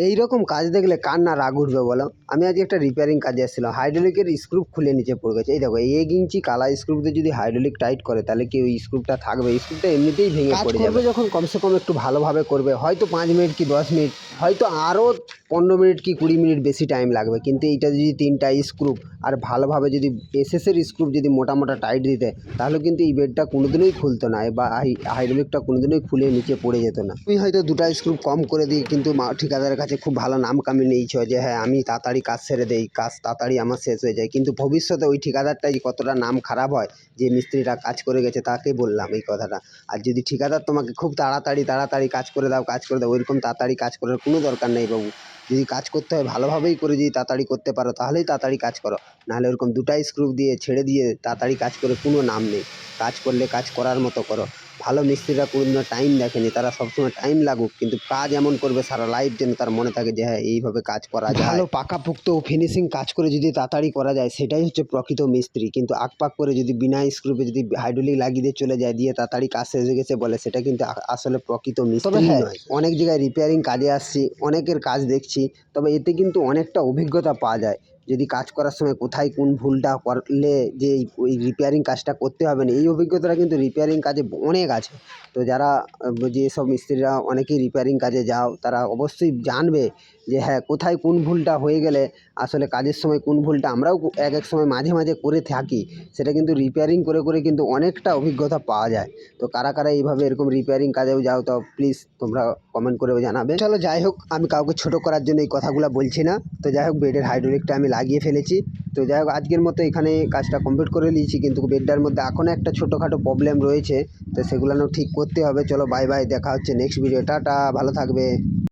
এইরকম কাজ দেখলে কার না রাগ উঠবে বলো। আমি আজকে একটা রিপেয়ারিং কাজে এসেছিলাম, হাইড্রোলিকের স্ক্রু খুলে নিচে পড়ে গেছে। এই দেখো 1 ইঞ্চি কালা স্ক্রু দিয়ে যদি হাইড্রোলিক টাইট করে তাহলে কি ওই স্ক্রুটা থাকবে? স্ক্রুটা এমনিতেই ভেঙে পড়ে যাবে। যখন কমসে কম একটু ভালোভাবে করবে, হয়তো 5 মিনিট কি 10 মিনিট, হয়তো আরও 15 মিনিট কি 20 মিনিট বেশি টাইম লাগবে। কিন্তু এইটা যদি 3টা স্ক্রু আর ভালোভাবে যদি এসএসের স্ক্রু যদি মোটা মোটা টাইট দিতে, তাহলে কিন্তু এই বেডটা কোনোদিনই খুলতো না বা হাইড্রোলিকটা কোনোদিনই খুলে নিচে পড়ে যেত না। তুমি হয়তো 2টা স্ক্রু কম করে দিই, কিন্তু ঠিকাদারের কাছে খুব ভালো নাম কামিয়ে নিয়েছ যে হ্যাঁ আমি তাড়াতাড়ি কাজ সেরে দেই, কাজ তাড়াতাড়ি আমার শেষ হয়ে যায়। কিন্তু ভবিষ্যতে ওই ঠিকাদারটাই কতটা নাম খারাপ হয়, যে মিস্ত্রিটা কাজ করে গেছে তাকে বললাম এই কথাটা। আর যদি ঠিকাদার তোমাকে খুব তাড়াতাড়ি কাজ করে দাও ওইরকম তাড়াতাড়ি কাজ করার কোনো দরকার নেই বাবু। যদি কাজ করতে হয় ভালোভাবেই করে, যদি তাড়াতাড়ি করতে পারো তাহলেই তাড়াতাড়ি কাজ করো। নাহলে ওরকম 2টা স্ক্রু দিয়ে ছেড়ে দিয়ে তাড়াতাড়ি কাজ করে কোনো নাম নেই। কাজ করলে কাজ করার মতো করো। ভালো মিস্ত্রিরা কোনোদিনও টাইম দেখেনি, তারা সবসময় টাইম লাগুক কিন্তু কাজ এমন করবে সারা লাইফ যেন তার মনে থাকে যে হ্যাঁ এইভাবে কাজ করা যায়। ভালো পাকাপোক্ত ফিনিশিং কাজ করে যদি তাড়াতাড়ি করা যায় সেটাই হচ্ছে প্রকৃত মিস্ত্রি। কিন্তু আকপাক করে যদি বিনা স্ক্রুপে যদি হাইড্রোলিক লাগিয়ে দিয়ে চলে যায়, দিয়ে তাড়াতাড়ি কাজ শেষ হয়ে গেছে বলে, সেটা কিন্তু আসলে প্রকৃত মিস্ত্রি নয়। অনেক জায়গায় রিপেয়ারিং কাজে আসছি, অনেকের কাজ দেখছি, তবে এতে কিন্তু অনেকটা অভিজ্ঞতা পাওয়া যায়। যদি কাজ করার সময় কোথায় কোন ভুলটা করলে যে ওই রিপেয়ারিং কাজটা করতে হবে না, এই অভিজ্ঞতাটা কিন্তু রিপেয়ারিং কাজে অনেক আছে। তো যারা যেসব মিস্ত্রিরা অনেকেই রিপেয়ারিং কাজে যাও, তারা অবশ্যই জানবে যে হ্যাঁ কোথায় কোন ভুলটা হয়ে গেলে আসলে কাজের সময় কোন ভুলটা আমরাও এক সময় মাঝে মাঝে করে থাকি, সেটা কিন্তু রিপেয়ারিং করে করে কিন্তু অনেকটা অভিজ্ঞতা পাওয়া যায়। তো কারা কারা এইভাবে এরকম রিপেয়ারিং কাজেও যাও, তো প্লিজ তোমরা কমেন্ট করে জানাবে। চলো যাই হোক, আমি কাউকে ছোট করার জন্য এই কথাগুলো বলছি না। তো যাই হোক, বেডের হাইড্রোলিকটা আমি লাগিয়ে ফেলেছি। তো যাই হোক, আজকের মতো এখানে কাজটা কমপ্লিট করে নিয়েছি, কিন্তু বেডটার মধ্যে এখনও একটা ছোটোখাটো প্রবলেম রয়েছে, তো সেগুলো ঠিক করতে হবে। চলো বাই বাই, দেখা হচ্ছে নেক্সট ভিডিও, টাটা, ভালো থাকবে।